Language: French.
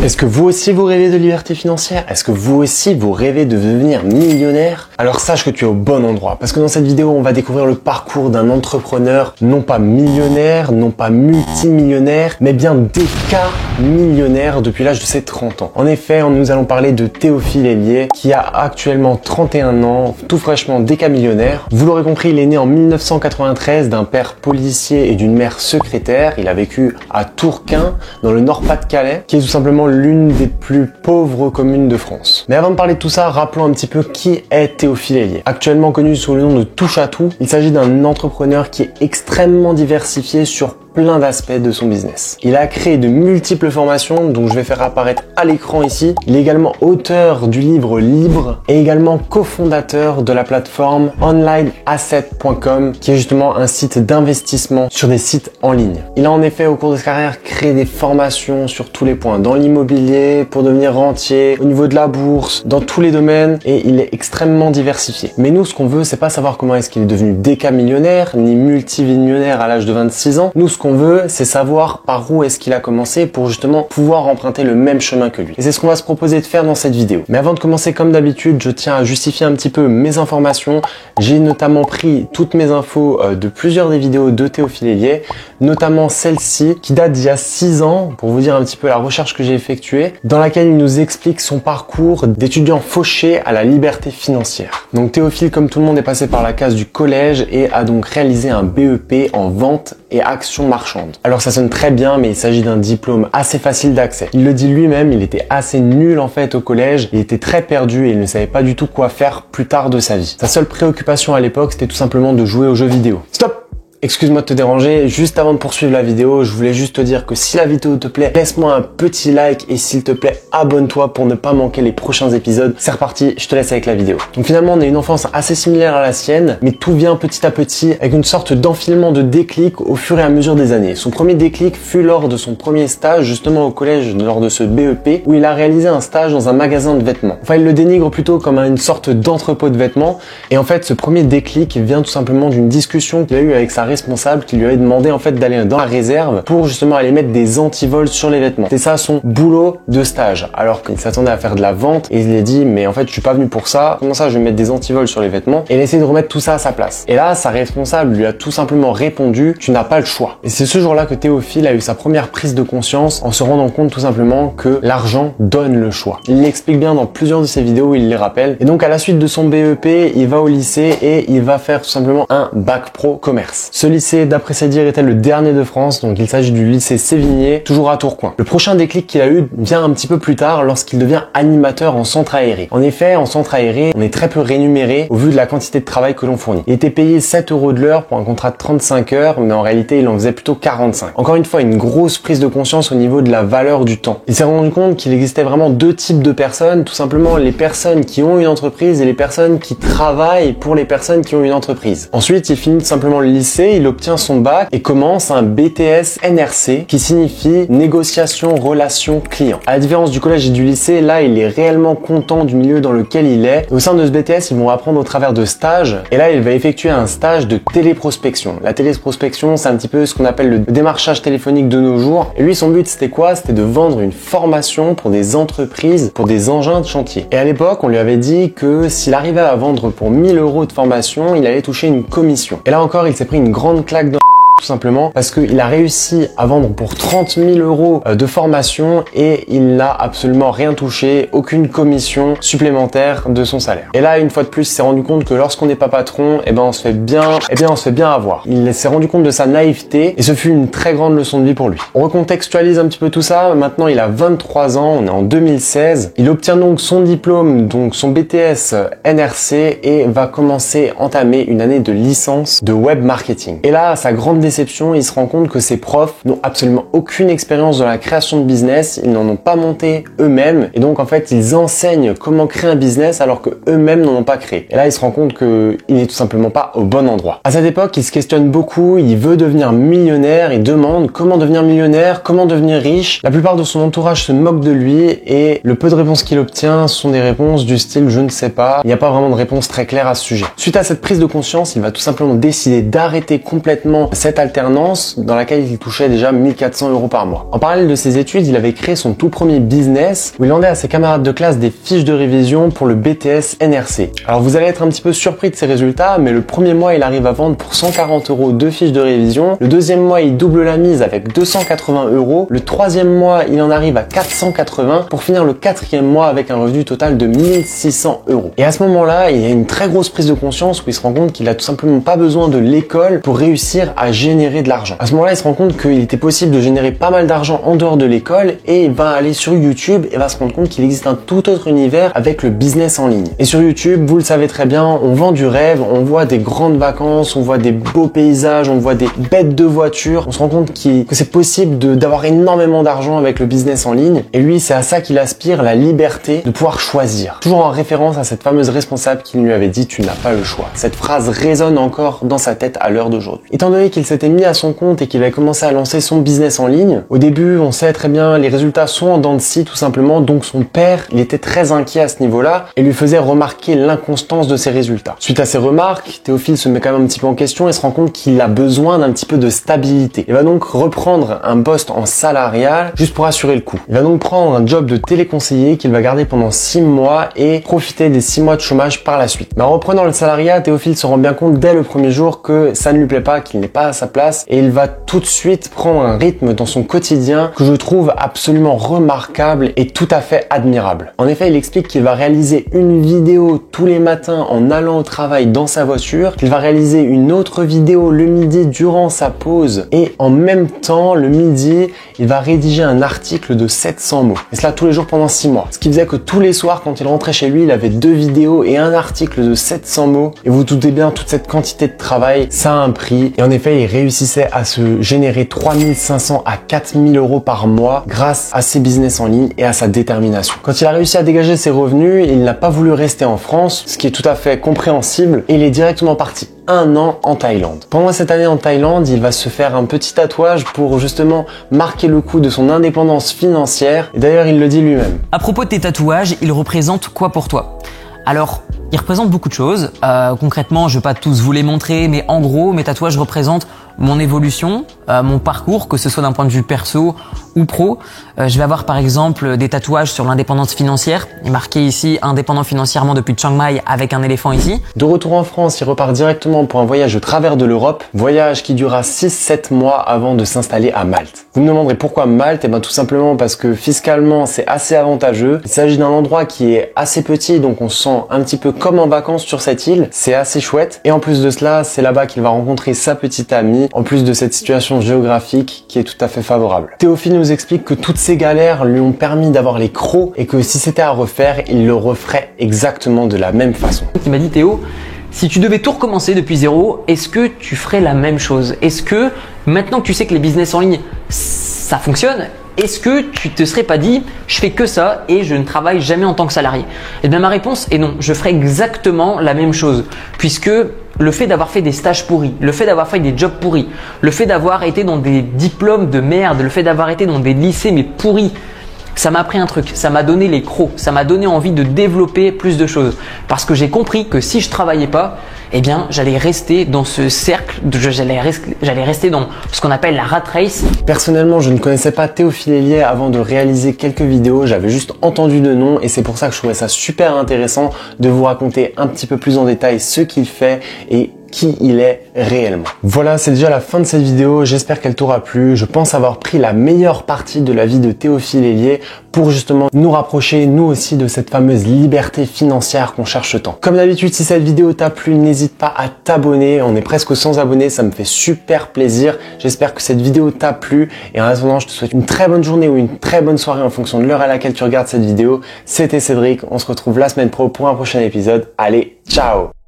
Est-ce que vous aussi vous rêvez de liberté financière? Est-ce que vous aussi vous rêvez de devenir millionnaire? Alors sache que tu es au bon endroit parce que dans cette vidéo on va découvrir le parcours d'un entrepreneur non pas millionnaire, non pas multimillionnaire, mais bien déca-millionnaire depuis l'âge de ses 30 ans. En effet, nous allons parler de Théophile Hélier qui a actuellement 31 ans, tout fraîchement déca-millionnaire. Vous l'aurez compris, il est né en 1993 d'un père policier et d'une mère secrétaire. Il a vécu à Tourquin dans le Nord-Pas-de-Calais qui est tout simplement l'une des plus pauvres communes de France. Mais avant de parler de tout ça, rappelons un petit peu qui est Théophile Hélier. Actuellement connu sous le nom de Touche à tout, il s'agit d'un entrepreneur qui est extrêmement diversifié sur plein d'aspects de son business. Il a créé de multiples formations dont je vais faire apparaître à l'écran ici. Il est également auteur du livre Libre et également cofondateur de la plateforme onlineasset.com qui est justement un site d'investissement sur des sites en ligne. Il a en effet au cours de sa carrière créé des formations sur tous les points, dans l'immobilier, pour devenir rentier, au niveau de la bourse, dans tous les domaines et il est extrêmement diversifié. Mais nous, ce qu'on veut, c'est pas savoir comment est-ce qu'il est devenu déca-millionnaire ni multimillionnaire à l'âge de 26 ans. Nous, ce qu'on veut, c'est savoir par où est-ce qu'il a commencé pour justement pouvoir emprunter le même chemin que lui. Et c'est ce qu'on va se proposer de faire dans cette vidéo. Mais avant de commencer, comme d'habitude, je tiens à justifier un petit peu mes informations. J'ai notamment pris toutes mes infos de plusieurs des vidéos de Théophile Hélier, notamment celle-ci qui date d'il y a 6 ans, pour vous dire un petit peu la recherche que j'ai effectuée, dans laquelle il nous explique son parcours d'étudiant fauché à la liberté financière. Donc Théophile, comme tout le monde, est passé par la case du collège et a donc réalisé un BEP en vente et actions marchande. Alors ça sonne très bien, mais il s'agit d'un diplôme assez facile d'accès. Il le dit lui-même, il était assez nul en fait au collège, il était très perdu et il ne savait pas du tout quoi faire plus tard de sa vie. Sa seule préoccupation à l'époque, c'était tout simplement de jouer aux jeux vidéo. Stop! Excuse-moi de te déranger, juste avant de poursuivre la vidéo, je voulais juste te dire que si la vidéo te plaît, laisse-moi un petit like et s'il te plaît, abonne-toi pour ne pas manquer les prochains épisodes. C'est reparti, je te laisse avec la vidéo. Donc finalement, on a une enfance assez similaire à la sienne, mais tout vient petit à petit avec une sorte d'enfilement de déclic au fur et à mesure des années. Son premier déclic fut lors de son premier stage, justement au collège, lors de ce BEP, où il a réalisé un stage dans un magasin de vêtements. Enfin, il le dénigre plutôt comme une sorte d'entrepôt de vêtements. Et en fait, ce premier déclic vient tout simplement d'une discussion qu'il a eue avec sa responsable qui lui avait demandé en fait d'aller dans la réserve pour justement aller mettre des antivols sur les vêtements. C'est ça son boulot de stage. Alors qu'il s'attendait à faire de la vente et il a dit mais en fait je suis pas venu pour ça. Comment ça je vais mettre des antivols sur les vêtements? Et il a essayé de remettre tout ça à sa place. Et là sa responsable lui a tout simplement répondu tu n'as pas le choix. Et c'est ce jour-là que Théophile a eu sa première prise de conscience en se rendant compte tout simplement que l'argent donne le choix. Il l'explique bien dans plusieurs de ses vidéos, il les rappelle. Et donc à la suite de son BEP, il va au lycée et il va faire tout simplement un bac pro commerce. Ce lycée, d'après ses dires, était le dernier de France, donc il s'agit du lycée Sévigné, toujours à Tourcoing. Le prochain déclic qu'il a eu vient un petit peu plus tard lorsqu'il devient animateur en centre aéré. En effet, en centre aéré, on est très peu rémunéré au vu de la quantité de travail que l'on fournit. Il était payé 7 € de l'heure pour un contrat de 35 heures, mais en réalité, il en faisait plutôt 45. Encore une fois, une grosse prise de conscience au niveau de la valeur du temps. Il s'est rendu compte qu'il existait vraiment deux types de personnes, tout simplement les personnes qui ont une entreprise et les personnes qui travaillent pour les personnes qui ont une entreprise. Ensuite, il finit tout simplement le lycée, il obtient son bac et commence un BTS NRC qui signifie négociation relation client. À la différence du collège et du lycée, là il est réellement content du milieu dans lequel il est. Au sein de ce BTS, ils vont apprendre au travers de stages et là il va effectuer un stage de téléprospection. La téléprospection, c'est un petit peu ce qu'on appelle le démarchage téléphonique de nos jours. Et lui, son but c'était quoi? C'était de vendre une formation pour des entreprises, pour des engins de chantier. Et à l'époque, on lui avait dit que s'il arrivait à vendre pour 1000 € de formation, il allait toucher une commission. Et là encore, il s'est pris une grande claque dans tout simplement parce qu'il a réussi à vendre pour 30 000 € de formation et il n'a absolument rien touché, aucune commission supplémentaire de son salaire. Et là, une fois de plus, il s'est rendu compte que lorsqu'on n'est pas patron, on se fait bien avoir. Il s'est rendu compte de sa naïveté et ce fut une très grande leçon de vie pour lui. On recontextualise un petit peu tout ça. Maintenant, il a 23 ans, on est en 2016. Il obtient donc son diplôme, donc son BTS NRC et va commencer à entamer une année de licence de web marketing. Et là, sa grande déception, il se rend compte que ses profs n'ont absolument aucune expérience dans la création de business, ils n'en ont pas monté eux-mêmes et donc en fait ils enseignent comment créer un business alors que eux-mêmes n'en ont pas créé. Et là il se rend compte qu'il n'est tout simplement pas au bon endroit. À cette époque, il se questionne beaucoup, il veut devenir millionnaire, il demande comment devenir millionnaire, comment devenir riche. La plupart de son entourage se moque de lui et le peu de réponses qu'il obtient sont des réponses du style je ne sais pas. Il n'y a pas vraiment de réponse très claire à ce sujet. Suite à cette prise de conscience, il va tout simplement décider d'arrêter complètement cette alternance dans laquelle il touchait déjà 1400 € par mois. En parallèle de ses études, il avait créé son tout premier business où il vendait à ses camarades de classe des fiches de révision pour le BTS NRC. Alors vous allez être un petit peu surpris de ses résultats, mais le premier mois, il arrive à vendre pour 140 € deux fiches de révision. Le deuxième mois, il double la mise avec 280 €. Le troisième mois, il en arrive à 480 pour finir le quatrième mois avec un revenu total de 1600 €. Et à ce moment-là, il y a une très grosse prise de conscience où il se rend compte qu'il a tout simplement pas besoin de l'école pour réussir à générer de l'argent. À ce moment-là, il se rend compte qu'il était possible de générer pas mal d'argent en dehors de l'école et il va aller sur YouTube et va se rendre compte qu'il existe un tout autre univers avec le business en ligne. Et sur YouTube, vous le savez très bien, on vend du rêve, on voit des grandes vacances, on voit des beaux paysages, on voit des bêtes de voitures. On se rend compte que c'est possible d'avoir énormément d'argent avec le business en ligne. Et lui, c'est à ça qu'il aspire, la liberté de pouvoir choisir. Toujours en référence à cette fameuse responsable qui lui avait dit « tu n'as pas le choix ». Cette phrase résonne encore dans sa tête à l'heure d'aujourd'hui. Étant donné qu'il s'était mis à son compte et qu'il avait commencé à lancer son business en ligne, au début, on sait très bien, les résultats sont en dents de scie tout simplement. Donc son père, il était très inquiet à ce niveau-là et lui faisait remarquer l'inconstance de ses résultats. Suite à ces remarques, Théophile se met quand même un petit peu en question et se rend compte qu'il a besoin d'un petit peu de stabilité. Il va donc reprendre un poste en salarial juste pour assurer le coup. Il va donc prendre un job de téléconseiller qu'il va garder pendant 6 mois et profiter des 6 mois de chômage par la suite. Mais en reprenant le salariat, Théophile se rend bien compte dès le premier jour que ça ne lui plaît pas, qu'il n'est pas à sa place et il va tout de suite prendre un rythme dans son quotidien que je trouve absolument remarquable et tout à fait admirable. En effet, il explique qu'il va réaliser une vidéo tous les matins en allant au travail dans sa voiture, qu'il va réaliser une autre vidéo le midi durant sa pause et en même temps, le midi, il va rédiger un article de 700 mots. Et cela tous les jours pendant 6 mois. Ce qui faisait que tous les soirs, quand il rentrait chez lui, il avait 2 vidéos et un article de 700 mots. Et vous vous doutez bien, toute cette quantité de travail, ça a un prix. Et en effet, il réussissait à se générer 3500 à 4000 € par mois grâce à ses business en ligne et à sa détermination. Quand il a réussi à dégager ses revenus, il n'a pas voulu rester en France, ce qui est tout à fait compréhensible, et il est directement parti 1 an en Thaïlande. Pendant cette année en Thaïlande, il va se faire un petit tatouage pour justement marquer le coup de son indépendance financière. Et d'ailleurs, il le dit lui-même. À propos de tes tatouages, ils représentent quoi pour toi? Alors, ils représentent beaucoup de choses. Concrètement, je vais pas tous vous les montrer, mais en gros, mes tatouages représentent mon évolution, mon parcours, que ce soit d'un point de vue perso ou pro. Je vais avoir par exemple des tatouages sur l'indépendance financière. Il est marqué ici « Indépendant financièrement depuis Chiang Mai » avec un éléphant ici. De retour en France, il repart directement pour un voyage au travers de l'Europe. Voyage qui durera 6-7 mois avant de s'installer à Malte. Vous me demanderez pourquoi Malte? Eh bien tout simplement parce que fiscalement c'est assez avantageux. Il s'agit d'un endroit qui est assez petit, donc on se sent un petit peu comme en vacances sur cette île. C'est assez chouette. Et en plus de cela, c'est là-bas qu'il va rencontrer sa petite amie, en plus de cette situation géographique qui est tout à fait favorable. Théophile nous explique que toutes ces galères lui ont permis d'avoir les crocs et que si c'était à refaire, il le referait exactement de la même façon. Il m'a dit « Théo, si tu devais tout recommencer depuis zéro, est-ce que tu ferais la même chose? Est-ce que maintenant que tu sais que les business en ligne, ça fonctionne, est-ce que tu te serais pas dit « je fais que ça et je ne travaille jamais en tant que salarié ?» Eh bien ma réponse est non, je ferais exactement la même chose puisque le fait d'avoir fait des stages pourris, le fait d'avoir fait des jobs pourris, le fait d'avoir été dans des diplômes de merde, le fait d'avoir été dans des lycées mais pourris, ça m'a appris un truc, ça m'a donné les crocs, ça m'a donné envie de développer plus de choses parce que j'ai compris que si je travaillais pas, eh bien j'allais rester dans ce cercle, j'allais rester dans ce qu'on appelle la rat race. Personnellement, je ne connaissais pas Théophile Hélier avant de réaliser quelques vidéos, j'avais juste entendu de nom et c'est pour ça que je trouvais ça super intéressant de vous raconter un petit peu plus en détail ce qu'il fait et qui il est réellement. Voilà, c'est déjà la fin de cette vidéo, j'espère qu'elle t'aura plu. Je pense avoir pris la meilleure partie de la vie de Théophile Hélier pour justement nous rapprocher, nous aussi, de cette fameuse liberté financière qu'on cherche tant. Comme d'habitude, si cette vidéo t'a plu, n'hésite pas à t'abonner. On est presque aux 100 abonnés, ça me fait super plaisir. J'espère que cette vidéo t'a plu et en attendant, je te souhaite une très bonne journée ou une très bonne soirée en fonction de l'heure à laquelle tu regardes cette vidéo. C'était Cédric, on se retrouve la semaine pro pour un prochain épisode. Allez, ciao!